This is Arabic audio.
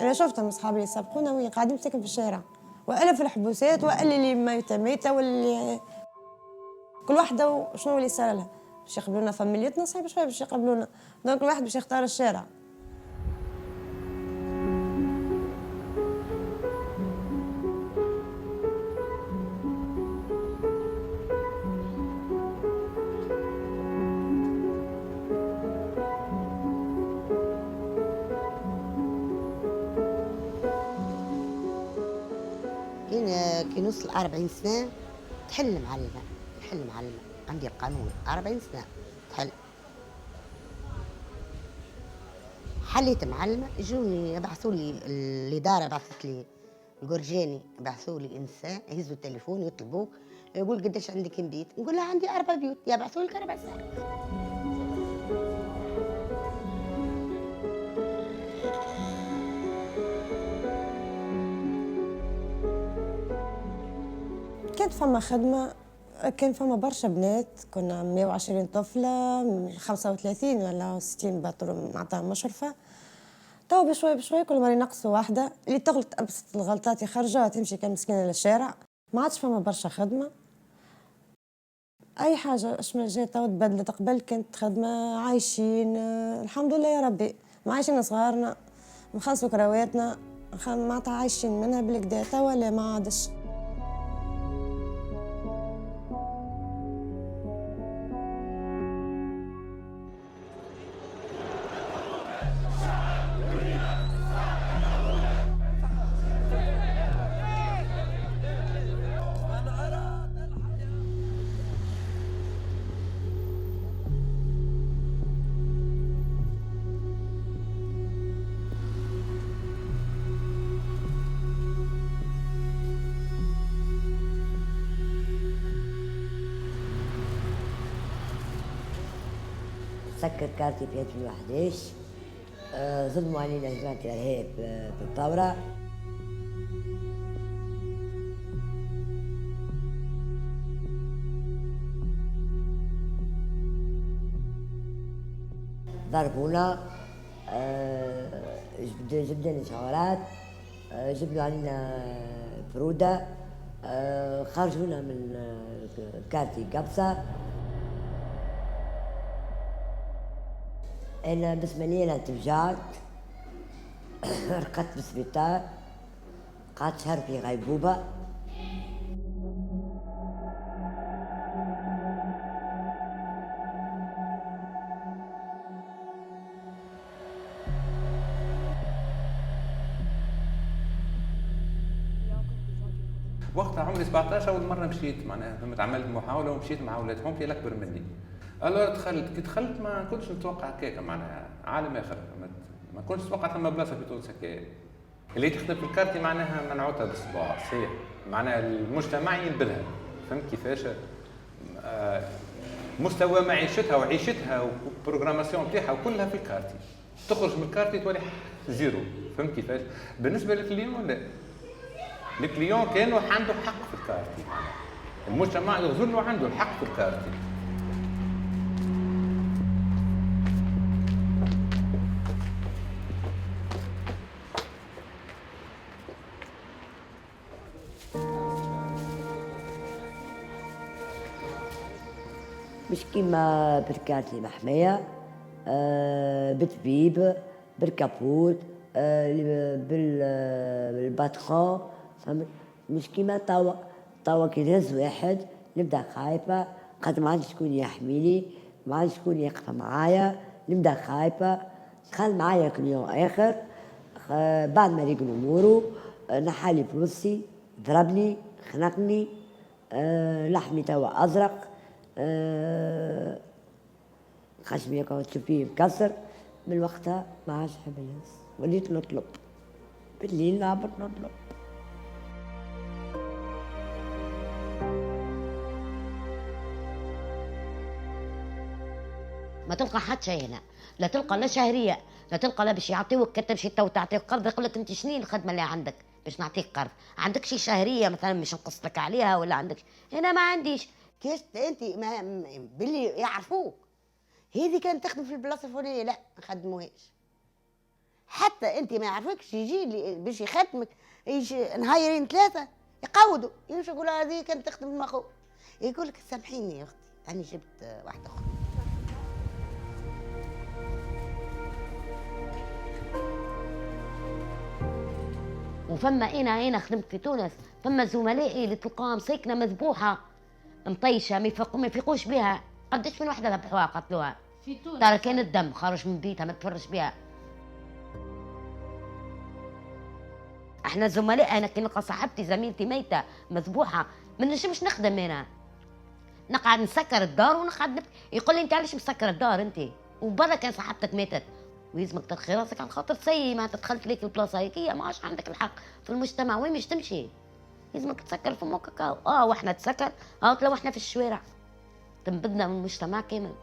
انا شفتهم اصحابي اللي سبقونا وين قاعدين مساكن في الشارع، والا في الحبوسات والا اللي ميته واللي كل واحده شنو اللي صار لها. باش يقبلونا فاميليتنا صعيب شويه باش يقبلونا، دونك الواحد باش يختار الشارع. كي نوصل 40 سنة تحل معلمة، تحل معلمة، عندي القانون 40 سنة تحل. حليت معلمة، يجوني يبعثوا لي الإدارة، بعثت لي الجرجاني، بعثوا لي إنسان يهزوا التليفون يطلبوك، يقول قداش عندك بيت؟ نقول لها عندي 4 بيوت، يبعثوا لك 4 ساعات. كانت فما خدمة، كان فما برشا بنات، كنا 120 طفلة، 35 ولا 60 باطل معناتها مشرفة. تو بشوي بشوي كل مرة ينقصوا واحدة، اللي تغلط أبسط الغلطات يخرجوها تمشي كمسكينة للشارع. ما عادش فما برشا خدمة، أي حاجة اش ما جات تو تبدلت. قبل كانت خدمة عايشين الحمد لله يا ربي، معايشين صغارنا، نخلصوا كرواتنا، معناتها عايشين منها بالكدا. توا لا ما عادش. سكر كارتي في 2011. ظلموا علينا جماعة الإرهاب في الثورة. ضربونا، جبنا شعارات، جبنا علينا برودة، خرجونا من كارتي قبصة. أنا بالنسبة لي أنا تفجعت، رقدت بالسبيطار، قعدت شهر في غيبوبة. وقتها عمري 17 اول مره مشيت، معناها فهمت، عملت محاوله ومشيت مع ولاد خالتي الاكبر مني. الو دخلت، كي دخلت ما كنتش نتوقع هكاك، معناها عالم اخر، فهمت، ما كنتش نتوقع ثم بلاصه في تونس هكاك. اللي تخدم في الكارتي معناها منعوتها بالصباع صحيح، معناها المجتمع ينبذها، فهمت كيفاش؟ مستوى معيشتها وعيشتها والبروغراماسيون نتاعها وكلها في الكارتي. تخرج من الكارتي تولي زيرو، فهمت كيفاش؟ بالنسبه للكليون لا، الكليون كانوا عنده حق في الكارتي، المجتمع يغزر له عنده الحق في الكارتي. مش كيما بركات محمية، بتبيب بالكابوت، بالباتخون، فهمت؟ مش كيما توا كي نهز واحد نبدا خايفة، خاطر ما عندش شكون يحميني، ما عندش شكون يقف معايا، نبدا خايفة. دخل معايا كليون آخر، بعد ما ريقل أموره نحالي فلوسي، ضربني، خنقني، لحمي توا أزرق، خشمي كنت تشوفيه مكسر. من وقتها ما عادش نحب الناس، وليت نطلب بالليل، نهبط نطلب. ما تلقى حد شيء هنا، لا تلقى لا شهريه، لا تلقى لا باش يعطيوك تمشي تو تعطيك قرض، يقول لك انت شنو الخدمه اللي عندك باش نعطيك قرض؟ عندك شي شهريه مثلا باش نقص لك عليها ولا عندك؟ هنا ما عنديش. كيف انت ما باللي يعرفوك هذه كانت تخدم في البلاصه الفلانيه، لا ما خدموهاش. حتى انت ما يعرفكش يجي لي باش يخدمك، يجي نهايرين 3 يقودوا يمشوا يقولوا هذه كانت تخدم مع خوك، يقول لك سامحيني يا اختي انا جبت واحده اخرى. وفما انا خدمت في تونس، فما زملائي اللي تلقاهم ساكنه مذبوحه مطيشه ما يفيقوش بها. قداش من وحده ذبحوها قتلوها في تونس ترى كان الدم خارج من بيتها ما تفرش بها. احنا زملاء، انا كي نلقى صاحبتي زميلتي ميته مذبوحه ما نجمش نخدم انا، نقعد نسكر الدار ونقعد يقول لي انت علاش مسكر الدار انت وبرا كان صاحبتك ماتت، ويلزمك ترخي راسك عن خاطر سي ما دخلت ليك البلاصه هيك ما عادش عندك الحق في المجتمع. وين مش تمشي؟ يلزمك تسكر في موقعك. واحنا تسكر لو احنا في الشوارع تنبذنا من المجتمع كامل.